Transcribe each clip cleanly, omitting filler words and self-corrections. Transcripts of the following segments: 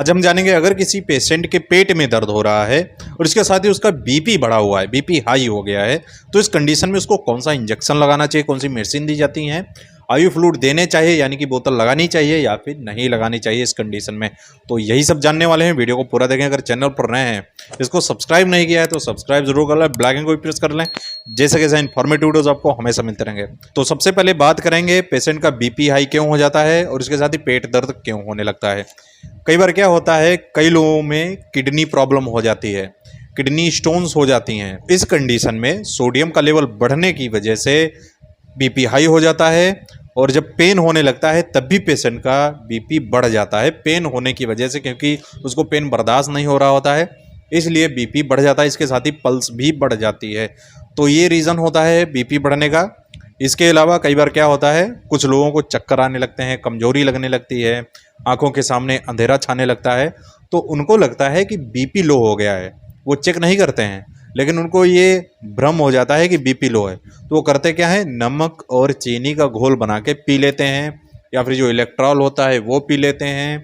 आज हम जानेंगे अगर किसी पेशेंट के पेट में दर्द हो रहा है और इसके साथ ही उसका बीपी बढ़ा हुआ है, बीपी हाई हो गया है, तो इस कंडीशन में उसको कौन सा इंजेक्शन लगाना चाहिए, कौन सी मेडिसिन दी जाती हैं, आईवी फ्लूइड देने चाहिए यानी कि बोतल लगानी चाहिए या फिर नहीं लगानी चाहिए इस कंडीशन में। तो यही सब जानने वाले हैं, वीडियो को पूरा देखें। अगर चैनल पर नए हैं, इसको सब्सक्राइब नहीं किया है तो सब्सक्राइब जरूर कर लें, बेल आइकन को भी प्रेस कर लें, जैसे कैसे इन्फॉर्मेटिव वीडियोस आपको हमेशा मिलते रहेंगे। तो सबसे पहले बात करेंगे पेशेंट का बीपी हाई क्यों हो जाता है और इसके साथ ही पेट दर्द क्यों होने लगता है। कई बार क्या होता है, कई लोगों में किडनी प्रॉब्लम हो जाती है, किडनी स्टोन्स हो जाती हैं। इस कंडीशन में सोडियम का लेवल बढ़ने की वजह से बीपी हाई हो जाता है और जब पेन होने लगता है तब भी पेशेंट का बीपी बढ़ जाता है, पेन होने की वजह से, क्योंकि उसको पेन बर्दाश्त नहीं हो रहा होता है इसलिए बीपी बढ़ जाता है। इसके साथ ही पल्स भी बढ़ जाती है। तो ये रीज़न होता है बीपी बढ़ने का। इसके अलावा कई बार क्या होता है, कुछ लोगों को चक्कर आने लगते हैं, कमजोरी लगने लगती है, आंखों के सामने अंधेरा छाने लगता है, तो उनको लगता है कि बीपी लो हो गया है। वो चेक नहीं करते हैं लेकिन उनको ये भ्रम हो जाता है कि बीपी लो है, तो वो करते क्या है, नमक और चीनी का घोल बना के पी लेते हैं या फिर जो इलेक्ट्रॉल होता है वो पी लेते हैं,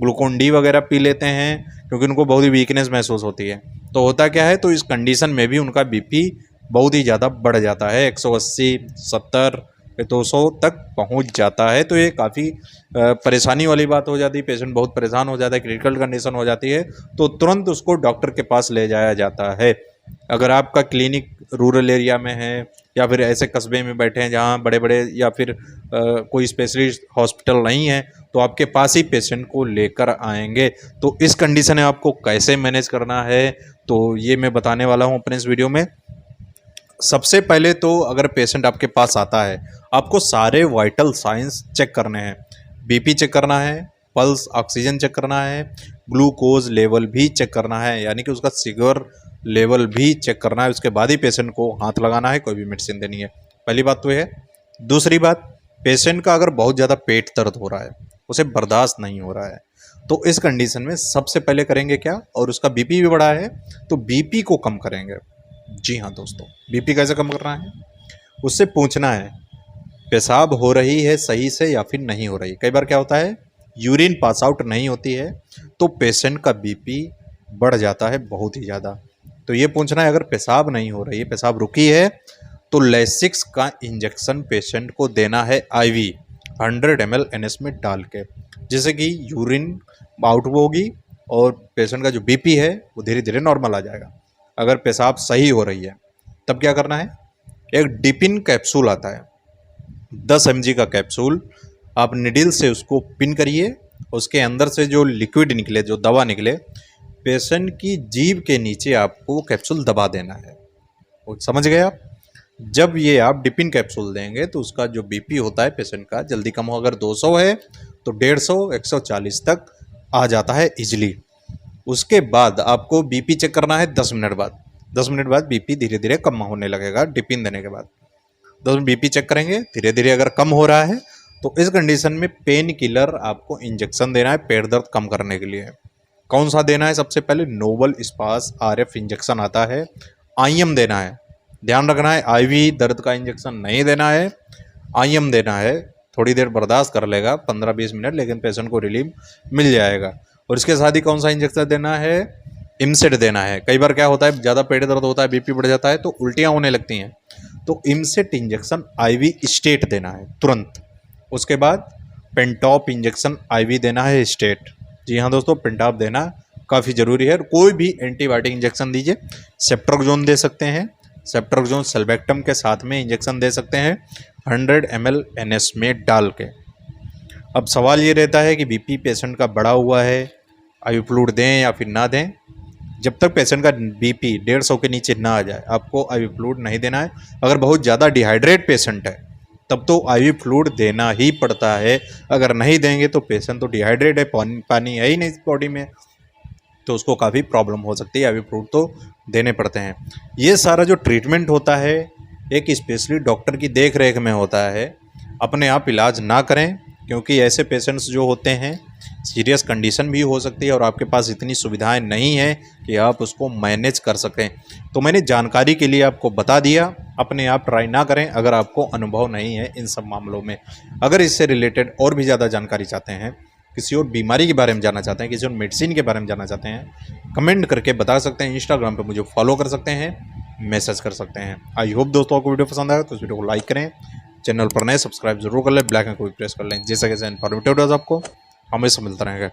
ग्लूकोन डी वगैरह पी लेते हैं, क्योंकि उनको बहुत ही वीकनेस महसूस होती है। तो होता क्या है, तो इस कंडीशन में भी उनका बीपी बहुत ही ज़्यादा बढ़ जाता है, 180, 70, 200 तक पहुंच जाता है। तो ये काफ़ी परेशानी वाली बात हो जाती है, पेशेंट बहुत परेशान हो जाता है, क्रिटिकल कंडीशन हो जाती है, तो तुरंत उसको डॉक्टर के पास ले जाया जाता है। अगर आपका क्लिनिक रूरल एरिया में है या फिर ऐसे कस्बे में बैठे हैं जहाँ बड़े बड़े या फिर कोई स्पेशलिस्ट हॉस्पिटल नहीं है, तो आपके पास ही पेशेंट को लेकर आएंगे। तो इस कंडीशन में आपको कैसे मैनेज करना है तो ये मैं बताने वाला हूँ अपने इस वीडियो में। सबसे पहले तो अगर पेशेंट आपके पास आता है, आपको सारे वाइटल साइंस चेक करने हैं। बीपी चेक करना है, पल्स ऑक्सीजन चेक करना है, ग्लूकोज लेवल भी चेक करना है, यानी कि उसका शुगर लेवल भी चेक करना है। उसके बाद ही पेशेंट को हाथ लगाना है, कोई भी मेडिसिन देनी है। पहली बात तो ये है। दूसरी बात, पेशेंट का अगर बहुत ज़्यादा पेट दर्द हो रहा है, उसे बर्दाश्त नहीं हो रहा है, तो इस कंडीशन में सबसे पहले करेंगे क्या, और उसका बीपी भी बढ़ा है तो बीपी को कम करेंगे। जी हाँ दोस्तों, बीपी कैसे कम करना है, उससे पूछना है पेशाब हो रही है सही से या फिर नहीं हो रही। कई बार क्या होता है, यूरिन पास आउट नहीं होती है तो पेशेंट का बीपी बढ़ जाता है बहुत ही ज़्यादा। तो ये पूछना है, अगर पेशाब नहीं हो रही है, पेशाब रुकी है, तो लेसिक्स का इंजेक्शन पेशेंट को देना है आईवी 100 ml NS में डाल के, जिससे कि यूरिन आउट होगी और पेशेंट का जो बीपी है वो धीरे धीरे नॉर्मल आ जाएगा। अगर पेशाब सही हो रही है तब क्या करना है, एक डिपिन कैप्सूल आता है, 10 mg का कैप्सूल, आप निडिल से उसको पिन करिए, उसके अंदर से जो लिक्विड निकले, जो दवा निकले, पेशेंट की जीभ के नीचे आपको कैप्सूल दबा देना है। वो समझ गए आप। जब ये आप डिपिन कैप्सूल देंगे तो उसका जो बीपी होता है पेशेंट का जल्दी कम हो। अगर 200 है तो 150, 140 तक आ जाता है इजिली। उसके बाद आपको बीपी चेक करना है 10 मिनट बाद। 10 मिनट बाद बीपी धीरे धीरे कम होने लगेगा डिपिन देने के बाद। 10 मिनट बीपी चेक करेंगे, धीरे धीरे अगर कम हो रहा है तो इस कंडीशन में पेन किलर आपको इंजेक्शन देना है पेट दर्द कम करने के लिए। कौन सा देना है, सबसे पहले नोबल स्पास RF इंजेक्शन आता है, IM देना है। ध्यान रखना है, आईवी दर्द का इंजेक्शन नहीं देना है, IM देना है। थोड़ी देर बर्दाश्त कर लेगा, 15-20 मिनट, लेकिन पेशेंट को रिलीफ मिल जाएगा। और इसके साथ ही कौन सा इंजेक्शन देना है, इमसेट देना है। कई बार क्या होता है, ज़्यादा पेट दर्द होता है, बीपी बढ़ जाता है तो उल्टियाँ होने लगती हैं, तो इमसेट इंजेक्शन IV स्टेट देना है तुरंत। उसके बाद पेंटॉप इंजेक्शन IV देना है स्टेट। जी हाँ दोस्तों, पेंटॉप देना काफ़ी ज़रूरी है। कोई भी एंटीबायोटिक इंजेक्शन दीजिए, सेप्ट्रोक्सोन दे सकते हैं, सेप्ट्रोक्सोन सेल्बेक्टम के साथ में इंजेक्शन दे सकते हैं 100 ml NS में डाल के। अब सवाल ये रहता है कि बीपी पेशेंट का बढ़ा हुआ है, आईवी फ्लूइड दें या फिर ना दें। जब तक पेशेंट का बीपी 150 के नीचे ना आ जाए आपको आईवी फ्लूइड नहीं देना है। अगर बहुत ज़्यादा डिहाइड्रेट पेशेंट है तब तो आईवी फ्लूइड देना ही पड़ता है। अगर नहीं देंगे तो पेशेंट तो डिहाइड्रेट है, पानी है ही नहीं बॉडी में, तो उसको काफ़ी प्रॉब्लम हो सकती है, आईवी फ्लूइड तो देने पड़ते हैं। ये सारा जो ट्रीटमेंट होता है एक स्पेशलिस्ट डॉक्टर की देख रेख में होता है। अपने आप इलाज ना करें, क्योंकि ऐसे पेशेंट्स जो होते हैं सीरियस कंडीशन भी हो सकती है और आपके पास इतनी सुविधाएं नहीं हैं कि आप उसको मैनेज कर सकें। तो मैंने जानकारी के लिए आपको बता दिया, अपने आप ट्राई ना करें अगर आपको अनुभव नहीं है इन सब मामलों में। अगर इससे रिलेटेड और भी ज़्यादा जानकारी चाहते हैं किसी और बीमारी के बारे में जानना चाहते हैं, किसी और मेडिसिन के बारे में जानना चाहते हैं, कमेंट करके बता सकते हैं। इंस्टाग्राम पे मुझे फॉलो कर सकते हैं, मैसेज कर सकते हैं। आई होप दोस्तों आपको वीडियो पसंद आया तो इस वीडियो को लाइक करें, चैनल पर नए सब्सक्राइब जरूर कर लें, बेल आइकन को भी प्रेस कर लें, जैसा कि इन्फॉर्मेटिव वीडियोस आपको हमेशा मिलता रहेगा।